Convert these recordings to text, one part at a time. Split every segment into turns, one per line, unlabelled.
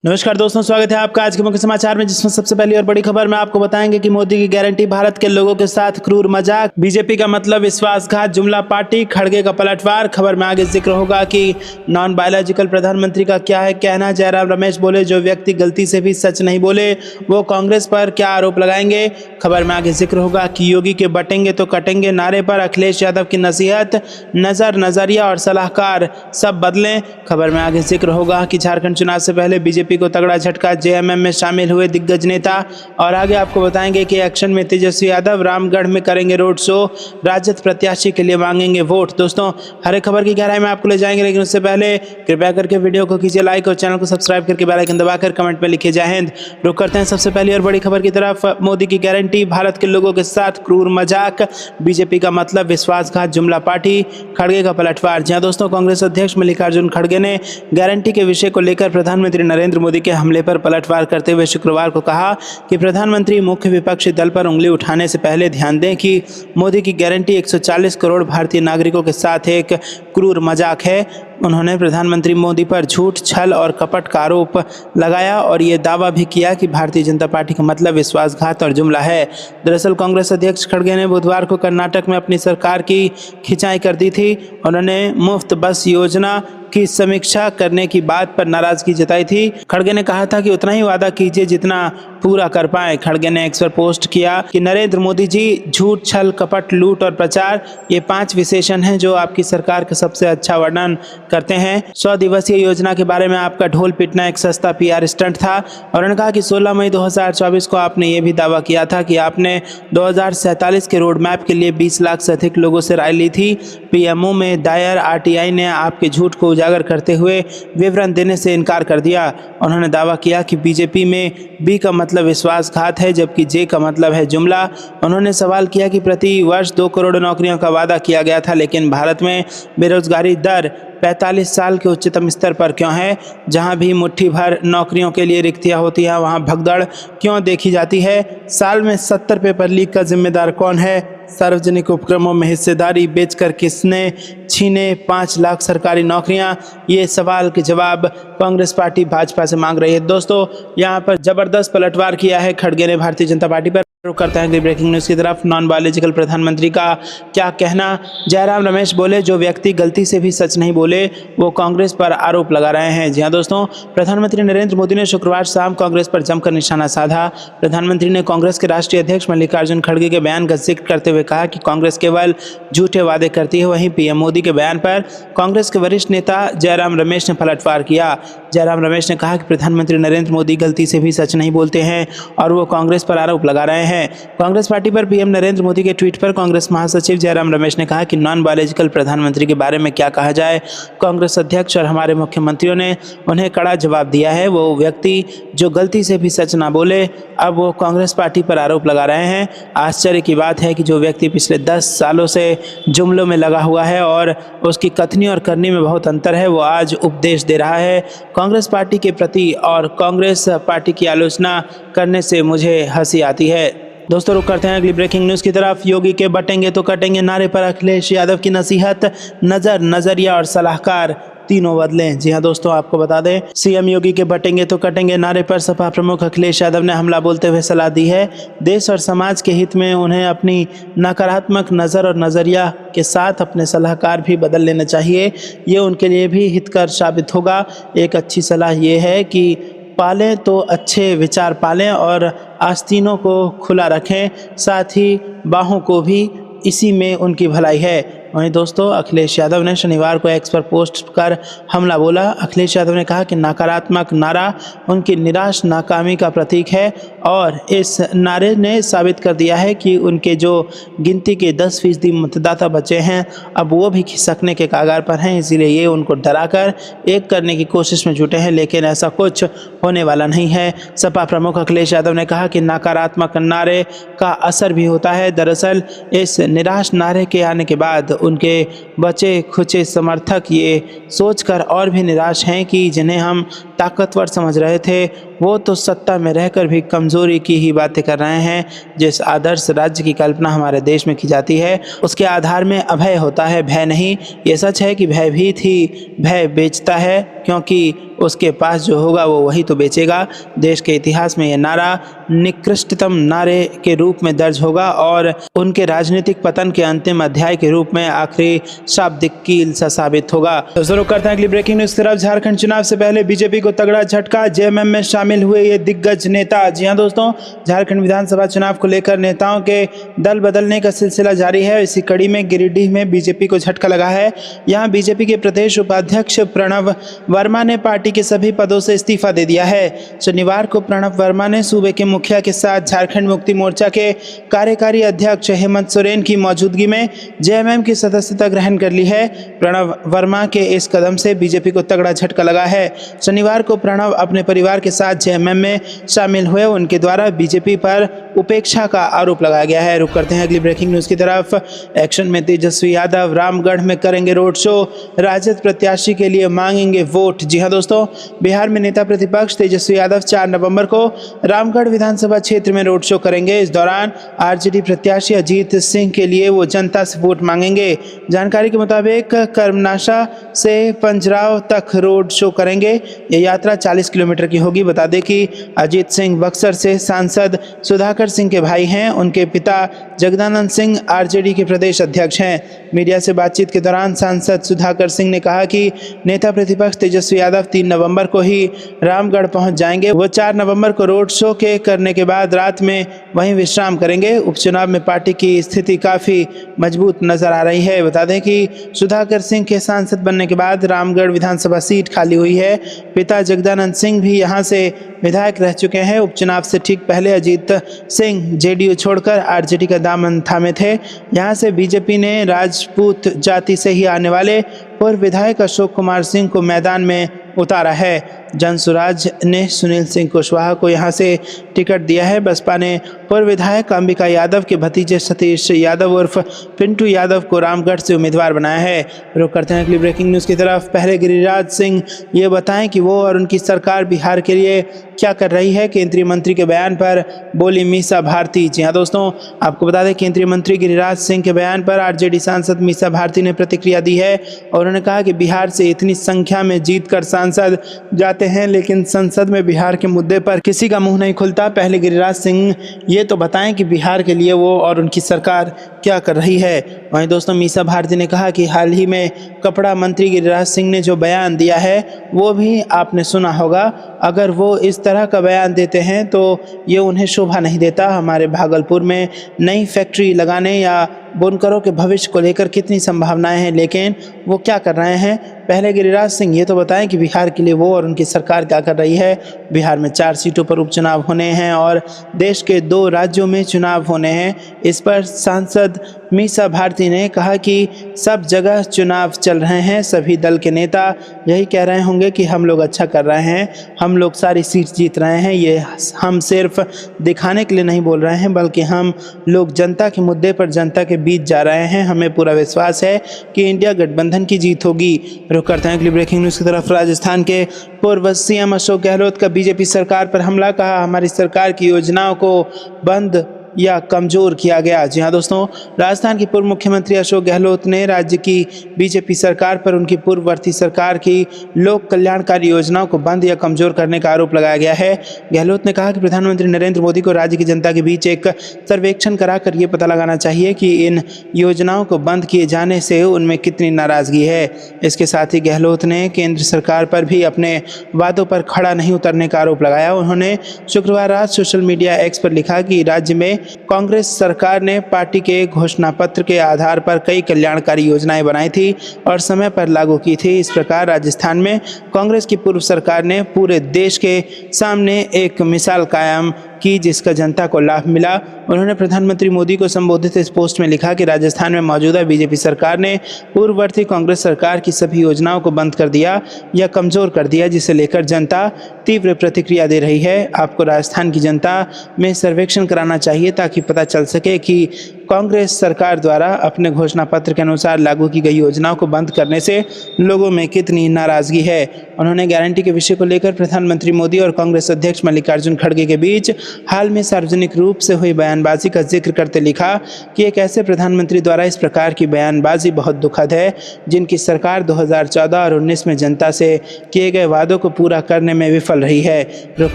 नमस्कार दोस्तों, स्वागत है आपका आज के मुख्य समाचार में, जिसमें सबसे पहली और बड़ी खबर में आपको बताएंगे कि मोदी की गारंटी, भारत के लोगों के साथ क्रूर मजाक, बीजेपी का मतलब विश्वासघात, जुमला पार्टी, खड़गे का पलटवार। खबर में आगे जिक्र होगा कि नॉन बायोलॉजिकल प्रधानमंत्री का क्या है कहना। जयराम रमेश बोले, जो व्यक्ति गलती से भी सच नहीं बोले वो कांग्रेस पर क्या आरोप लगाएंगे। खबर में आगे जिक्र होगा कि योगी के बटेंगे तो कटेंगे नारे पर अखिलेश यादव की नसीहत, नजरिया और सलाहकार सब बदलें। खबर में आगे जिक्र होगा कि झारखंड चुनाव से पहले बीजेपी को तगड़ा झटका, जेएमएम में शामिल हुए दिग्गज नेता। और आगे आपको बताएंगे कि एक्शन में तेजस्वी यादव रामगढ़ में करेंगे रोड शो, राजद प्रत्याशी के लिए मांगेंगे वोट। दोस्तों, हर एक खबर की गहराई में आपको ले जाएंगे, लेकिन उससे पहले कृपया करके वीडियो को कीजिए लाइक और चैनल को सब्सक्राइब करके बेल आइकन दबाकर कमेंट में लिखिए जय हिंद। रुक करते हैं सबसे पहली और बड़ी खबर की तरफ। मोदी की गारंटी, भारत के लोगों के साथ क्रूर मजाक, बीजेपी का मतलब विश्वासघात, जुमला पार्टी, खड़गे का पलटवार। जहां दोस्तों, कांग्रेस अध्यक्ष मल्लिकार्जुन खड़गे ने गारंटी के विषय को लेकर प्रधानमंत्री नरेंद्र मोदी के हमले पर पलटवार करते हुए शुक्रवार को कहा कि प्रधानमंत्री मुख्य विपक्षी दल पर उंगली उठाने से पहले ध्यान दें कि मोदी की गारंटी 140 करोड़ भारतीय नागरिकों के साथ एक क्रूर मजाक है। उन्होंने प्रधानमंत्री मोदी पर झूठ, छल और कपट का आरोप लगाया और ये दावा भी किया कि भारतीय जनता पार्टी का मतलब विश्वासघात और जुमला है। दरअसल कांग्रेस अध्यक्ष खड़गे ने बुधवार को कर्नाटक में अपनी सरकार की खिंचाई कर दी थी। उन्होंने मुफ्त बस योजना की समीक्षा करने की बात पर नाराजगी जताई थी। खड़गे ने कहा था कि उतना ही वादा कीजिए जितना पूरा कर पाए। खड़गे ने एक्स पर पोस्ट किया कि नरेंद्र मोदी जी, झूठ, छल, कपट, लूट और प्रचार, ये 5 विशेषण हैं जो आपकी सरकार का सबसे अच्छा वर्णन करते हैं। 100 दिवसीय योजना के बारे में आपका ढोल पीटना एक सस्ता पीआर स्टंट था। और उन्होंने कहा कि 16 मई 2024 को आपने ये भी दावा किया था कि आपने 2047 के रोड मैप के लिए 20 लाख से अधिक लोगों से राय ली थी। पीएमओ में दायर आरटीआई ने आपके झूठ को उजागर करते हुए विवरण देने से इनकार कर दिया। उन्होंने दावा किया कि बीजेपी में बी का मतलब विश्वासघात है, जबकि जे का मतलब है जुमला। उन्होंने सवाल किया कि प्रति वर्ष 2 करोड़ नौकरियों का वादा किया गया था, लेकिन भारत में बेरोजगारी दर 45 साल के उच्चतम स्तर पर क्यों है। जहां भी मुट्ठी भर नौकरियों के लिए रिक्तियां होती हैं, वहां भगदड़ क्यों देखी जाती है। साल में 70 पेपर लीक का जिम्मेदार कौन है। सार्वजनिक उपक्रमों में हिस्सेदारी बेचकर किसने छीने 5 लाख सरकारी नौकरियां। ये सवाल के जवाब कांग्रेस पार्टी भाजपा से मांग रही है। दोस्तों, यहाँ पर जबरदस्त पलटवार किया है खड़गे ने भारतीय जनता पार्टी पर। करते हैं ब्रेकिंग न्यूज़ की तरफ। नॉन बायोलॉजिकल प्रधानमंत्री का क्या कहना। जयराम रमेश बोले, जो व्यक्ति गलती से भी सच नहीं बोले वो कांग्रेस पर आरोप लगा रहे हैं। जी हां दोस्तों, प्रधानमंत्री नरेंद्र मोदी ने शुक्रवार शाम कांग्रेस पर जमकर निशाना साधा। प्रधानमंत्री ने कांग्रेस के राष्ट्रीय अध्यक्ष मल्लिकार्जुन खड़गे के बयान का जिक्र करते हुए कहा कि कांग्रेस केवल झूठे वादे करती है। वहीं पीएम मोदी के बयान पर कांग्रेस के वरिष्ठ नेता जयराम रमेश ने पलटवार किया। जयराम रमेश ने कहा कि प्रधानमंत्री नरेंद्र मोदी गलती से भी सच नहीं बोलते हैं और वो कांग्रेस पर आरोप लगा रहे हैं। कांग्रेस पार्टी पर पीएम नरेंद्र मोदी के ट्वीट पर कांग्रेस महासचिव जयराम रमेश ने कहा कि नॉन बायोलॉजिकल प्रधानमंत्री के बारे में क्या कहा जाए। कांग्रेस अध्यक्ष और हमारे मुख्यमंत्रियों ने उन्हें कड़ा जवाब दिया है। वो व्यक्ति जो गलती से भी सच ना बोले, अब वो कांग्रेस पार्टी पर आरोप लगा रहे हैं। आश्चर्य की बात है कि जो व्यक्ति पिछले 10 सालों से जुमलों में लगा हुआ है और उसकी कथनी और करनी में बहुत अंतर है, वो आज उपदेश दे रहा है कांग्रेस पार्टी के प्रति। और कांग्रेस पार्टी की आलोचना करने से मुझे हंसी आती है। दोस्तों, रुक करते हैं अगली ब्रेकिंग न्यूज़ की तरफ। योगी के बटेंगे तो कटेंगे नारे पर अखिलेश यादव की नसीहत, नजरिया और सलाहकार तीनों बदलें। जी हां दोस्तों, आपको बता दें, सीएम योगी के बटेंगे तो कटेंगे नारे पर सपा प्रमुख अखिलेश यादव ने हमला बोलते हुए सलाह दी है। देश और समाज के हित में उन्हें अपनी नकारात्मक नज़र और नज़रिया के साथ अपने सलाहकार भी बदल लेना चाहिए। ये उनके लिए भी हितकर साबित होगा। एक अच्छी सलाह ये है कि पालें तो अच्छे विचार पालें और आस्तीनों को खुला रखें, साथ ही बाहों को भी, इसी में उनकी भलाई है। वहीं दोस्तों, अखिलेश यादव ने शनिवार को एक्स पर पोस्ट कर हमला बोला। अखिलेश यादव ने कहा कि नकारात्मक नारा उनकी निराश नाकामी का प्रतीक है और इस नारे ने साबित कर दिया है कि उनके जो गिनती के 10% मतदाता बचे हैं, अब वो भी खिसकने के कगार पर हैं। इसीलिए ये उनको डराकर एक करने की कोशिश में जुटे हैं, लेकिन ऐसा कुछ होने वाला नहीं है। सपा प्रमुख अखिलेश यादव ने कहा कि नकारात्मक नारे का असर भी होता है। दरअसल इस निराश नारे के आने के बाद उनके बचे खुचे समर्थक ये सोचकर और भी निराश हैं कि जिन्हें हम ताकतवर समझ रहे थे, वो तो सत्ता में रहकर भी कमजोरी की ही बातें कर रहे हैं। जिस आदर्श राज्य की कल्पना हमारे देश में की जाती है उसके आधार में अभय होता है, भय नहीं। ये सच है कि भयभीत ही भय बेचता है, क्योंकि उसके पास जो होगा वो वही तो बेचेगा। देश के इतिहास में यह नारा निकृष्टतम नारे के रूप में दर्ज होगा और उनके राजनीतिक पतन के अंतिम अध्याय के रूप में आखिरी शाब्दिक कील सा साबित होगा। तो शुरू करते हैं अगली ब्रेकिंग न्यूज की तरफ। झारखंड चुनाव से पहले बीजेपी को तगड़ा झटका, जेएमएम में शामिल हुए ये दिग्गज नेता। जी हां दोस्तों, झारखंड विधानसभा चुनाव को लेकर नेताओं के दल बदलने का सिलसिला जारी है। इसी कड़ी में गिरिडीह में बीजेपी को झटका लगा है। यहाँ बीजेपी के प्रदेश उपाध्यक्ष प्रणव वर्मा ने पार्टी के सभी पदों से इस्तीफा दे दिया है। शनिवार को प्रणव वर्मा ने सूबे के मुखिया के साथ झारखंड मुक्ति मोर्चा के कार्यकारी अध्यक्ष हेमंत सोरेन की मौजूदगी में जेएमएम की सदस्यता ग्रहण कर ली है। प्रणव वर्मा के इस कदम से बीजेपी को तगड़ा झटका लगा है। शनिवार को प्रणव अपने परिवार के साथ जेएमएम में शामिल हुए। उनके द्वारा बीजेपी पर उपेक्षा का आरोप लगाया गया है। रुक करते हैं अगली ब्रेकिंग न्यूज की तरफ। एक्शन में तेजस्वी यादव रामगढ़ में करेंगे रोड शो, राजद प्रत्याशी के लिए मांगेंगे वोट। जी हां दोस्तों, बिहार में नेता प्रतिपक्ष तेजस्वी यादव 4 नवंबर को रामगढ़ विधानसभा क्षेत्र में रोड शो करेंगे। इस दौरान आरजेडी प्रत्याशी अजीत सिंह के लिए वो जनता से वोट मांगेंगे। जानकारी के मुताबिक कर्मनाशा से पंजराव तक रोड शो करेंगे। ये यात्रा 40 किलोमीटर की होगी। बता दें कि अजीत सिंह बक्सर से सांसद सुधाकर सिंह के भाई हैं। उनके पिता जगदानंद सिंह आरजेडी के प्रदेश अध्यक्ष हैं। मीडिया से बातचीत के दौरान सांसद सुधाकर सिंह ने कहा कि नेता प्रतिपक्ष तेजस्वी यादव 3 नवंबर को ही रामगढ़ पहुंच जाएंगे। वो 4 नवंबर को रोड शो के करने के बाद रात में वहीं विश्राम करेंगे। उपचुनाव में पार्टी की स्थिति काफी मजबूत नजर आ रही है। बता दें कि सुधाकर सिंह के सांसद बनने के बाद रामगढ़ विधानसभा सीट खाली हुई है। पिता जगदानंद सिंह भी यहां से विधायक रह चुके हैं। उपचुनाव से ठीक पहले अजीत सिंह जेडीयू छोड़कर आरजेडी का दामन थामे थे। यहां से बीजेपी ने राजपूत जाति से ही आने वाले पूर्व विधायक अशोक कुमार सिंह को मैदान में उतारा है। जनसुराज ने सुनील सिंह कुशवाहा को यहां से टिकट दिया है। बसपा ने पूर्व विधायक अंबिका यादव के भतीजे सतीश यादव उर्फ पिंटू यादव को रामगढ़ से उम्मीदवार बनाया है। रुक करते हैं अगली ब्रेकिंग न्यूज़ की तरफ। पहले गिरिराज सिंह ये बताएं कि वो और उनकी सरकार बिहार के लिए क्या कर रही है। केंद्रीय मंत्री के बयान पर बोली मीसा भारती। जी हाँ दोस्तों, आपको बता दें केंद्रीय मंत्री गिरिराज सिंह के बयान पर आरजेडी सांसद मीसा भारती ने प्रतिक्रिया दी है और उन्होंने कहा कि बिहार से इतनी संख्या में जीतकर सांसद जाते हैं, लेकिन संसद में बिहार के मुद्दे पर किसी का मुंह नहीं खुलता। पहले गिरिराज सिंह ये तो बताएं कि बिहार के लिए वो और उनकी सरकार क्या कर रही है। वहीं दोस्तों, मीसा भारती ने कहा कि हाल ही में कपड़ा मंत्री गिरिराज सिंह ने जो बयान दिया है वो भी आपने सुना होगा। अगर वो इस तरह का बयान देते हैं तो ये उन्हें शोभा नहीं देता। हमारे भागलपुर में नई फैक्ट्री लगाने या बुनकरों के भविष्य को लेकर कितनी संभावनाएं हैं, लेकिन वो क्या कर रहे हैं। पहले गिरिराज सिंह ये तो बताएं कि बिहार के लिए वो और उनकी सरकार क्या कर रही है। बिहार में 4 सीटों पर उपचुनाव होने हैं और देश के 2 राज्यों में चुनाव होने हैं। इस पर सांसद मीसा भारती ने कहा कि सब जगह चुनाव चल रहे हैं। सभी दल के नेता यही कह रहे होंगे कि हम लोग अच्छा कर रहे हैं, हम लोग सारी सीट जीत रहे हैं। ये हम सिर्फ दिखाने के लिए नहीं बोल रहे हैं, बल्कि हम लोग जनता के मुद्दे पर जनता के बीच जा रहे हैं। हमें पूरा विश्वास है कि इंडिया गठबंधन की जीत होगी। रुक करते हैं अगली ब्रेकिंग न्यूज़ की तरफ। राजस्थान के पूर्व सीएम अशोक गहलोत का बीजेपी सरकार पर हमला। कहा हमारी सरकार की योजनाओं को बंद या कमजोर किया गया। जी हाँ दोस्तों, राजस्थान के पूर्व मुख्यमंत्री अशोक गहलोत ने राज्य की बीजेपी सरकार पर उनकी पूर्ववर्ती सरकार की लोक कल्याणकारी योजनाओं को बंद या कमजोर करने का आरोप लगाया गया है। गहलोत ने कहा कि प्रधानमंत्री नरेंद्र मोदी को राज्य की जनता के बीच एक सर्वेक्षण कराकर ये पता लगाना चाहिए कि इन योजनाओं को बंद किए जाने से उनमें कितनी नाराजगी है। इसके साथ ही गहलोत ने केंद्र सरकार पर भी अपने वादों पर खड़ा नहीं उतरने का आरोप लगाया। उन्होंने शुक्रवार रात सोशल मीडिया एक्स पर लिखा कि राज्य में कांग्रेस सरकार ने पार्टी के घोषणा पत्र के आधार पर कई कल्याणकारी योजनाएं बनाई थी और समय पर लागू की थी। इस प्रकार राजस्थान में कांग्रेस की पूर्व सरकार ने पूरे देश के सामने एक मिसाल कायम की जिसका जनता को लाभ मिला। उन्होंने प्रधानमंत्री मोदी को संबोधित इस पोस्ट में लिखा कि राजस्थान में मौजूदा बीजेपी सरकार ने पूर्ववर्ती कांग्रेस सरकार की सभी योजनाओं को बंद कर दिया या कमजोर कर दिया, जिसे लेकर जनता तीव्र प्रतिक्रिया दे रही है। आपको राजस्थान की जनता में सर्वेक्षण कराना चाहिए ताकि पता चल सके कि कांग्रेस सरकार द्वारा अपने घोषणा पत्र के अनुसार लागू की गई योजनाओं को बंद करने से लोगों में कितनी नाराजगी है। उन्होंने गारंटी के विषय को लेकर प्रधानमंत्री मोदी और कांग्रेस अध्यक्ष मल्लिकार्जुन खड़गे के बीच हाल में सार्वजनिक रूप से हुई बयानबाजी का जिक्र करते लिखा कि एक ऐसे प्रधानमंत्री द्वारा इस प्रकार की बयानबाजी बहुत दुखद है जिनकी सरकार 2014 और 19 में जनता से किए गए वादों को पूरा करने में विफल रही है। रुख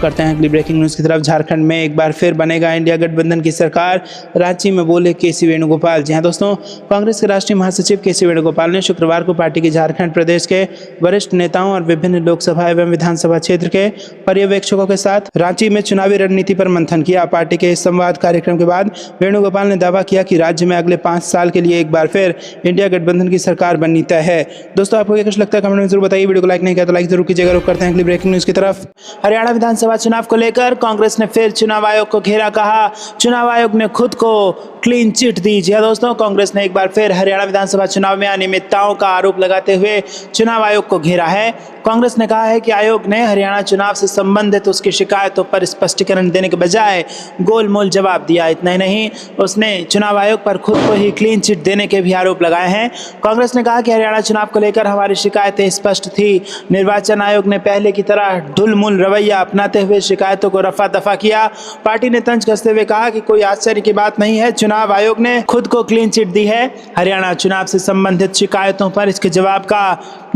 करते हैं अगली ब्रेकिंग न्यूज़ की तरफ। झारखंड में एक बार फिर बनेगा इंडिया गठबंधन की सरकार, रांची में बोले केसी वेणुगोपाल। जी हां दोस्तों, कांग्रेस के राष्ट्रीय महासचिव केसी वेणुगोपाल ने शुक्रवार को पार्टी के झारखंड प्रदेश के वरिष्ठ नेताओं और विभिन्न लोकसभा एवं विधानसभा क्षेत्र के पर्यवेक्षकों के साथ रांची में चुनावी रणनीति पर मंथन किया। पार्टी के इस संवाद कार्यक्रम के बाद वेणुगोपाल ने दावा किया कि राज्य में अगले 5 साल के लिए एक बार फिर इंडिया गठबंधन की सरकार बननी तय है। दोस्तों, आपको क्या कुछ लगता है कमेंट में जरूर बताइए। वीडियो को लाइक नहीं किया तो लाइक जरूर कीजिएगा। रुक करते हैं अगली ब्रेकिंग न्यूज़ की तरफ। हरियाणा विधानसभा चुनाव को लेकर कांग्रेस ने फिर चुनाव आयोग को घेरा, कहा चुनाव आयोग ने खुद को क्लीन चिट दी। जी हां दोस्तों, कांग्रेस ने एक बार फिर हरियाणा विधानसभा चुनाव में अनियमितताओं का आरोप लगाते हुए चुनाव आयोग को घेरा है। कांग्रेस ने कहा है कि आयोग ने हरियाणा चुनाव से संबंधित उसकी शिकायतों पर स्पष्टीकरण देने के बजाय गोलमोल जवाब दिया। इतना ही नहीं, उसने चुनाव आयोग पर खुद को ही क्लीन चिट देने के भी आरोप लगाए हैं। कांग्रेस ने कहा कि हरियाणा चुनाव को लेकर हमारी शिकायतें स्पष्ट थी। निर्वाचन आयोग ने पहले की तरह ढुलमुल रवैया अपनाते हुए शिकायतों को रफा दफा किया। पार्टी ने तंज कसते हुए कहा कि कोई आश्चर्य की बात नहीं है, चुनाव आयोग ने खुद को क्लीन चिट दी है। हरियाणा चुनाव से संबंधित शिकायतों पर इसके जवाब का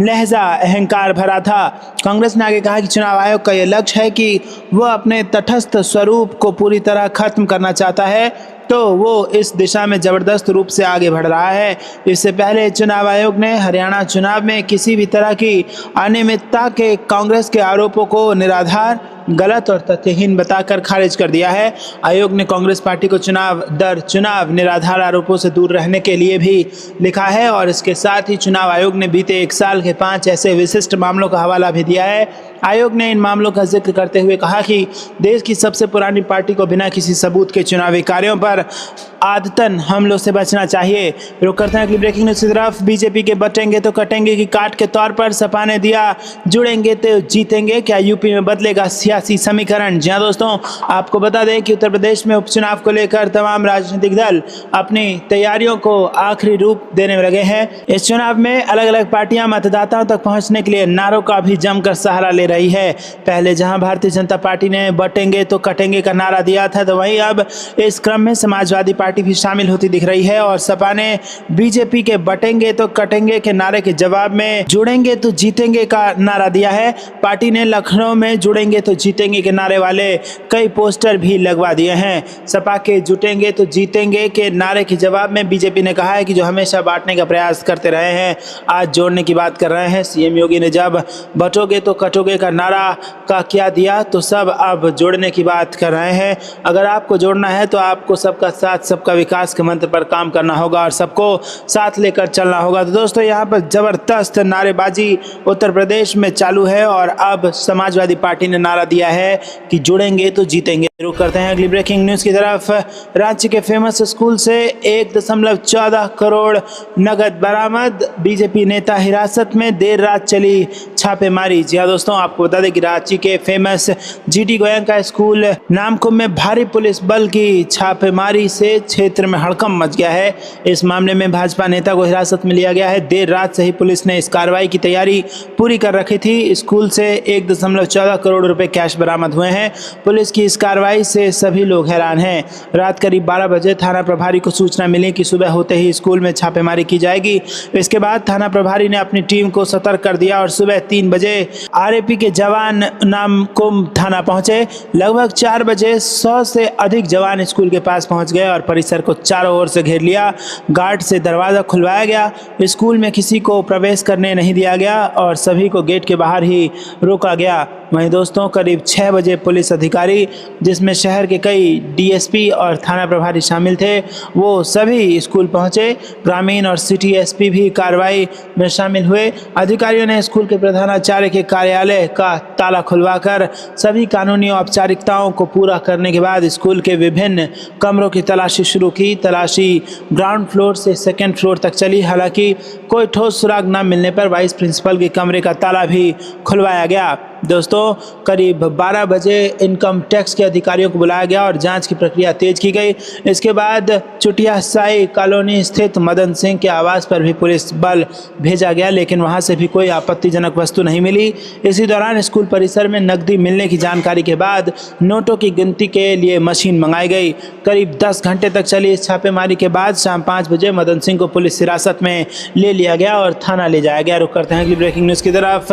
लहजा अहंकार भरा था। कांग्रेस ने आगे कहा कि चुनाव आयोग का यह लक्ष्य है कि वह अपने तटस्थ स्वरूप को पूरी तरह खत्म करना चाहता है, तो वो इस दिशा में जबरदस्त रूप से आगे बढ़ रहा है। इससे पहले चुनाव आयोग ने हरियाणा चुनाव में किसी भी तरह की अनियमितता के कांग्रेस के आरोपों को निराधार, गलत और तथ्यहीन बताकर खारिज कर दिया है। आयोग ने कांग्रेस पार्टी को चुनाव दर चुनाव निराधार आरोपों से दूर रहने के लिए भी लिखा है और इसके साथ ही चुनाव आयोग ने बीते 1 साल के 5 ऐसे विशिष्ट मामलों का हवाला भी दिया है। आयोग ने इन मामलों का जिक्र करते हुए कहा कि देश की सबसे पुरानी पार्टी को बिना किसी सबूत के चुनावी कार्यों पर आदतन हमलों से बचना चाहिए। रुक करते हैं अगली ब्रेकिंग न्यूज़ की तरफ। बीजेपी के बटेंगे तो कटेंगे की काट के तौर पर सपा ने दिया जुड़ेंगे तो जीतेंगे, क्या यूपी में बदलेगा सियासी समीकरण? जी हां दोस्तों, आपको बता दें कि उत्तर प्रदेश में उपचुनाव को लेकर तमाम राजनीतिक दल अपनी तैयारियों को आखिरी रूप देने में लगे हैं। इस चुनाव में अलग अलग पार्टियां मतदाताओं तक पहुंचने के लिए नारों का भी जमकर सहारा ले रही है। पहले जहां भारतीय जनता पार्टी ने बटेंगे तो कटेंगे का नारा दिया था, तो वहीं अब इस क्रम में समाजवादी पार्टी भी शामिल होती दिख रही है और सपा ने बीजेपी के बटेंगे तो कटेंगे के नारे के जवाब में जुड़ेंगे तो जीतेंगे का नारा दिया है। पार्टी ने लखनऊ में जुड़ेंगे तो जीतेंगे के नारे वाले कई पोस्टर भी लगवा दिए हैं। सपा के जुटेंगे तो जीतेंगे के नारे के जवाब में बीजेपी ने कहा है कि जो हमेशा बांटने का प्रयास करते रहे हैं, आज जोड़ने की बात कर रहे हैं। सीएम योगी ने जब बटोगे तो कटोगे का नारा का क्या दिया, तो सब अब जोड़ने की बात कर रहे हैं। अगर आपको जोड़ना है तो आपको सबका साथ सबका विकास के मंत्र पर काम करना होगा और सबको साथ लेकर चलना होगा। तो दोस्तों, यहाँ पर जबरदस्त नारेबाजी उत्तर प्रदेश में चालू है और अब समाजवादी पार्टी ने नारा दिया है कि जुड़ेंगे तो जीतेंगे। रुक करते हैं अगली ब्रेकिंग न्यूज़ की तरफ। रांची के फेमस स्कूल से 1.14 करोड़ नगद बरामद, बीजेपी नेता हिरासत में, देर रात चली छापेमारी। जी हाँ दोस्तों, आपको बता दें कि रांची के famous GD Goenka school Namkum में भारी पुलिस बल की छापेमारी से क्षेत्र में हड़कंप मच गया है। इस मामले में भाजपा नेता को हिरासत में लिया गया है। देर रात से ही पुलिस ने इस कार्रवाई की तैयारी पूरी कर रखी थी। स्कूल से 1.14 करोड़ रुपए कैश बरामद हुए हैं। पुलिस की इस कार्रवाई से सभी लोग हैरान हैं। रात करीब 12 बजे थाना प्रभारी को सूचना मिली कि सुबह होते ही स्कूल में छापेमारी की जाएगी। इसके बाद थाना प्रभारी ने अपनी टीम को सतर्क कर दिया और सुबह 3 बजे आरएपी के जवान नामकुम थाना पहुंचे। लगभग 4 बजे 100 से अधिक जवान स्कूल के पास पहुंच गए और परिसर को चारों ओर से घेर लिया। गार्ड से दरवाज़ा खुलवाया गया। स्कूल में किसी को प्रवेश करने नहीं दिया गया और सभी को गेट के बाहर ही रोका गया। वहीं दोस्तों, करीब 6 बजे पुलिस अधिकारी, जिसमें शहर के कई डीएसपी और थाना प्रभारी शामिल थे, वो सभी स्कूल पहुंचे। ग्रामीण और सिटी एसपी भी कार्रवाई में शामिल हुए। अधिकारियों ने स्कूल के प्रधानाचार्य के कार्यालय का ताला खुलवाकर सभी कानूनी औपचारिकताओं को पूरा करने के बाद स्कूल के विभिन्न कमरों की तलाशी शुरू की। तलाशी ग्राउंड फ्लोर से 2nd फ्लोर तक चली। हालांकि कोई ठोस सुराग न मिलने पर वाइस प्रिंसिपल के कमरे का ताला भी खुलवाया गया। दोस्तों, करीब 12 बजे इनकम टैक्स के अधिकारियों को बुलाया गया और जांच की प्रक्रिया तेज की गई। इसके बाद चुटिया साई कॉलोनी स्थित मदन सिंह के आवास पर भी पुलिस बल भेजा गया, लेकिन वहां से भी कोई आपत्तिजनक वस्तु नहीं मिली। इसी दौरान स्कूल परिसर में नकदी मिलने की जानकारी के बाद नोटों की गिनती के लिए मशीन मंगाई गई। करीब 10 घंटे तक चली इस छापेमारी के बाद शाम 5 बजे मदन सिंह को पुलिस हिरासत में ले लिया गया और थाना ले जाया गया। रुक करते हैं अगली ब्रेकिंग न्यूज़ की तरफ।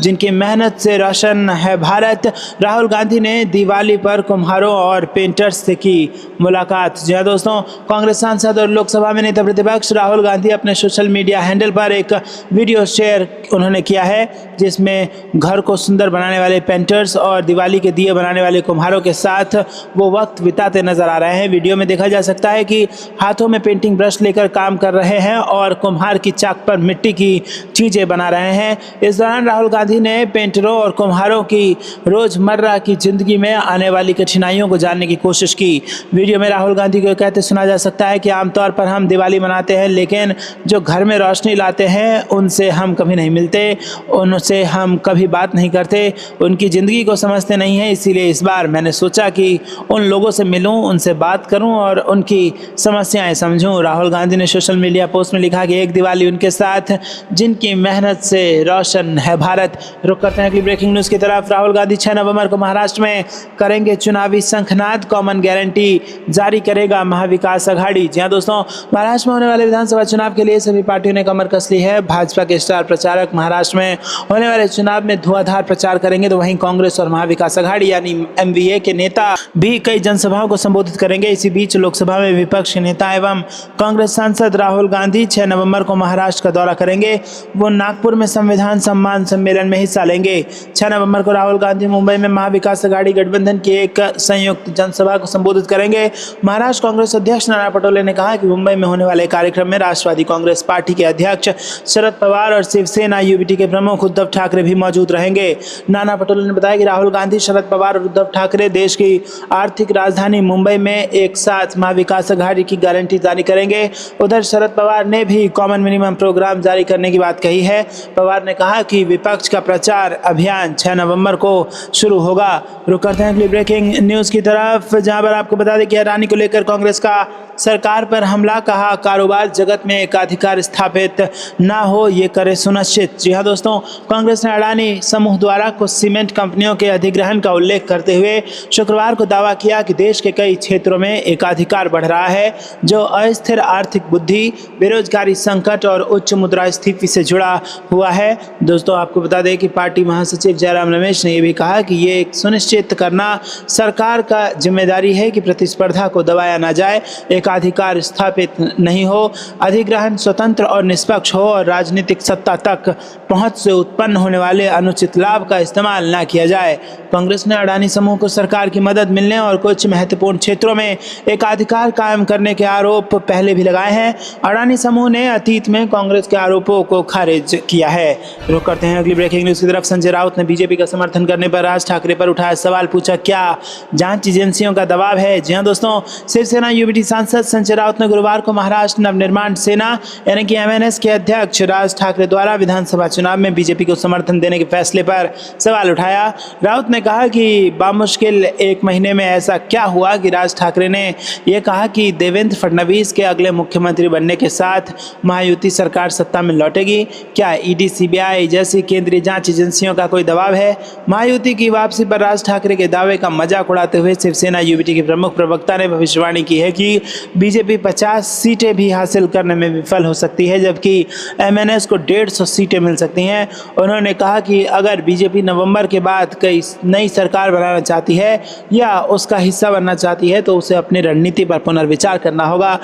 जिनकी मेहनत से रोशन है भारत, राहुल गांधी ने दिवाली पर कुम्हारों और पेंटर्स से की मुलाकात। जी हाँ दोस्तों, कांग्रेस सांसद और लोकसभा में नेता प्रतिपक्ष राहुल गांधी अपने सोशल मीडिया हैंडल पर एक वीडियो शेयर उन्होंने किया है, जिसमें घर को सुंदर बनाने वाले पेंटर्स और दिवाली के दिए बनाने वाले कुम्हारों के साथ वो वक्त बिताते नजर आ रहे हैं। वीडियो में देखा जा सकता है कि हाथों में पेंटिंग ब्रश लेकर काम कर रहे हैं और कुम्हार की चाक पर मिट्टी की चीजें बना रहे हैं। इस दौरान राहुल गांधी ने पेंटरों और कुम्हारों की रोजमर्रा की जिंदगी में आने वाली कठिनाइयों को जानने की कोशिश की। वीडियो में राहुल गांधी को कहते सुना जा सकता है कि आमतौर पर हम दिवाली मनाते हैं, लेकिन जो घर में रोशनी लाते हैं उनसे हम कभी नहीं मिलते, उनसे हम कभी बात नहीं करते, उनकी ज़िंदगी को समझते नहीं हैं। इसीलिए इस बार मैंने सोचा कि उन लोगों से मिलूं, उनसे बात करूं और उनकी समस्याएं समझूं। राहुल गांधी ने सोशल मीडिया पोस्ट में लिखा कि एक दिवाली उनके साथ जिनकी मेहनत से रोशन है भारत। रुक करते हैं अगली ब्रेकिंग न्यूज़ की तरफ। राहुल गांधी 6 नवंबर को महाराष्ट्र में करेंगे चुनावी शंखनाद, कॉमन गारंटी जारी करेगा महाविकास अघाड़ी। जी हाँ दोस्तों, महाराष्ट्र में होने वाले विधानसभा चुनाव के लिए सभी पार्टियों ने कमर कस ली है। भाजपा के स्टार प्रचारक महाराष्ट्र में होने वाले चुनाव में धुआंधार प्रचार करेंगे, तो वहीं कांग्रेस और महाविकास अघाड़ी यानी एमवीए के नेता भी कई जनसभाओं को संबोधित करेंगे। इसी बीच लोकसभा में विपक्ष के नेता एवं कांग्रेस सांसद राहुल गांधी 6 नवंबर को महाराष्ट्र का दौरा करेंगे। वो नागपुर में संविधान सम्मान सम्मेलन में हिस्सा लेंगे। 6 नवंबर को राहुल गांधी मुंबई में महाविकास अघाड़ी गठबंधन की एक संयुक्त जनसभा को संबोधित करेंगे। महाराष्ट्र कांग्रेस अध्यक्ष नाना पटोले ने कहा कि मुंबई में होने वाले कार्यक्रम में राष्ट्रवादी कांग्रेस पार्टी के अध्यक्ष शरद पवार और शिवसेना यूबीटी के प्रमुख उद्धव ठाकरे भी मौजूद रहेंगे। नाना पटोले ने बताया कि राहुल गांधी, शरद पवार और उद्धव ठाकरे देश की आर्थिक राजधानी मुंबई में एक साथ महाविकास अघाड़ी की गारंटी जारी करेंगे। उधर शरद पवार ने भी कॉमन मिनिमम प्रोग्राम जारी करने की बात कही है। पवार ने कहा कि विपक्ष का प्रचार अभियान 6 नवंबर को शुरू होगा। रुक करते हैं अगली ब्रेकिंग न्यूज़ की तरफ, जहां पर आपको बता दें कि अडानी को लेकर कांग्रेस का सरकार पर हमला। कहा कारोबार जगत में एकाधिकार स्थापित ना हो, ये करे सुनिश्चित। जी हाँ दोस्तों, कांग्रेस ने अडानी समूह द्वारा कुछ सीमेंट कंपनियों के अधिग्रहण का उल्लेख करते हुए शुक्रवार को दावा किया कि देश के कई क्षेत्रों में एकाधिकार बढ़ रहा है, जो अस्थिर आर्थिक वृद्धि, बेरोजगारी संकट और उच्च मुद्रास्फीति से जुड़ा हुआ है। दोस्तों, आपको बता दें कि पार्टी महासचिव जयराम रमेश ने यह भी कहा कि ये सुनिश्चित करना सरकार का जिम्मेदारी है कि प्रतिस्पर्धा को दबाया ना जाए, एकाधिकार स्थापित नहीं हो, अधिग्रहण स्वतंत्र और निष्पक्ष हो और राजनीतिक सत्ता तक पहुंच से उत्पन्न होने वाले अनुचित लाभ का इस्तेमाल न किया जाए। कांग्रेस ने अडानी समूह को सरकार की मदद मिलने और कुछ महत्वपूर्ण क्षेत्रों में एकाधिकार कायम करने के आरोप पहले भी लगाए हैं। अडानी समूह ने अतीत में कांग्रेस के आरोपों को खारिज किया है। रुक करते हैं अगली ब्रेकिंग न्यूज़ की तरफ। संजय राउत ने बीजेपी का समर्थन करने पर राज ठाकरे पर उठाया सवाल, पूछा क्या जांच एजेंसियों का दबाव है। जी हाँ दोस्तों, शिवसेना यूबीटी सांसद संजय राउत ने गुरुवार को महाराष्ट्र नवनिर्माण सेना यानी कि एमएनएस के अध्यक्ष राज ठाकरे द्वारा विधानसभा चुनाव में बीजेपी को समर्थन देने के फैसले पर सवाल उठाया। राउत ने कहा कि बामुश्किल 1 महीने में ऐसा क्या हुआ कि राज ठाकरे ने यह कहा कि देवेंद्र फडणवीस के अगले मुख्यमंत्री बनने के साथ महायुति सरकार सत्ता में लौटेगी। क्या ईडी, सीबीआई जैसी केंद्रीय जांच एजेंसियों का कोई दबाव है। महायुति की वापसी पर राज ठाकरे के दावे का मजाक उड़ाते हुए शिवसेना यूबीटी के प्रमुख प्रवक्ता ने भविष्यवाणी की है कि बीजेपी 50 सीटें भी हासिल करने में विफल हो सकती है, जबकि एमएनएस को 150 सीटें मिल सकती हैं। उन्होंने कहा कि अगर बीजेपी नवंबर के बाद कई नई सरकार बनाना चाहती है या उसका हिस्सा बनना चाहती है तो उसे अपनी रणनीति पर पुनर्विचार करना होगा।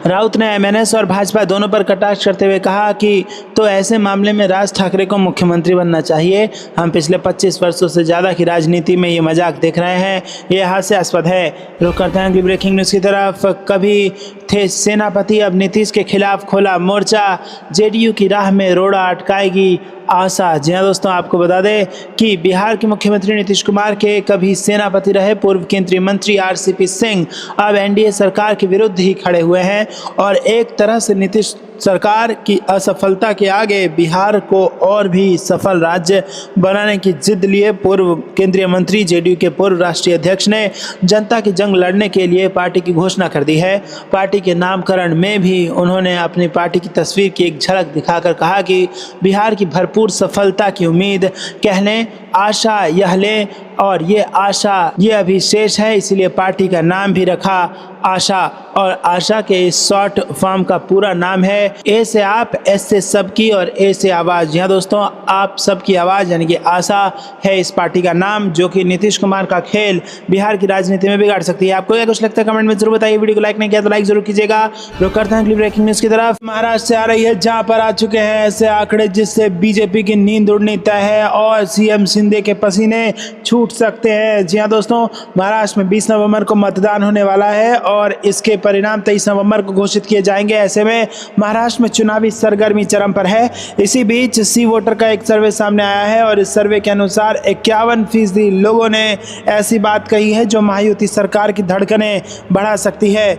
राउत ने एमएनएस और भाजपा दोनों पर कटाक्ष करते हुए कहा कि तो ऐसे मामले में राज ठाकरे को मुख्यमंत्री बनना चाहिए। हम पिछले 25 वर्षों से ज़्यादा की राजनीति में ये मजाक देख रहे हैं, ये हास्यास्पद है। रुक करते हैं अगली ब्रेकिंग न्यूज़ की तरफ। कभी थे सेनापति, अब नीतीश के खिलाफ खोला मोर्चा, जेडीयू की राह में रोड़ा अटकाएगी आशा। जी हाँ दोस्तों, आपको बता दें कि बिहार के मुख्यमंत्री नीतीश कुमार के कभी सेनापति रहे पूर्व केंद्रीय मंत्री आरसीपी सिंह अब एनडीए सरकार के विरुद्ध ही खड़े हुए हैं और एक तरह से नीतीश सरकार की असफलता के आगे बिहार को और भी सफल राज्य बनाने की जिद लिए पूर्व केंद्रीय मंत्री जेडीयू के पूर्व राष्ट्रीय अध्यक्ष ने जनता की जंग लड़ने के लिए पार्टी की घोषणा कर दी है। पार्टी के नामकरण में भी उन्होंने अपनी पार्टी की तस्वीर की एक झलक दिखाकर कहा कि बिहार की भरपूर सफलता की उम्मीद कह लें, आशा यह लें, और ये आशा ये अभी शेष है, इसलिए पार्टी का नाम भी रखा आशा। और आशा के इस शॉर्ट फॉर्म का पूरा नाम है ए से आप, एस से सबकी और ए से आवाज़। जी हाँ दोस्तों, आप सबकी आवाज़ यानी कि आशा है इस पार्टी का नाम, जो कि नीतीश कुमार का खेल बिहार की राजनीति में बिगाड़ सकती है। आपको क्या कुछ लगता है कमेंट में जरूर बताइए। वीडियो को लाइक नहीं किया तो लाइक जरूर कीजिएगा। जो करते हैं ब्रेकिंग न्यूज़ की तरफ। महाराष्ट्र से आ रही है, जहाँ पर आ चुके हैं ऐसे आंकड़े जिससे बीजेपी की नींद उड़नी तय है और सीएम शिंदे के पसीने छूट सकते हैं। जी हाँ दोस्तों, महाराष्ट्र में 20 नवंबर को मतदान होने वाला है और इसके परिणाम 23 नवंबर को घोषित किए जाएंगे। ऐसे में महाराष्ट्र में चुनावी सरगर्मी चरम पर है। इसी बीच सी वोटर का एक सर्वे सामने आया है और इस सर्वे के अनुसार 51% लोगों ने ऐसी बात कही है जो महायुति सरकार की धड़कनें बढ़ा सकती है।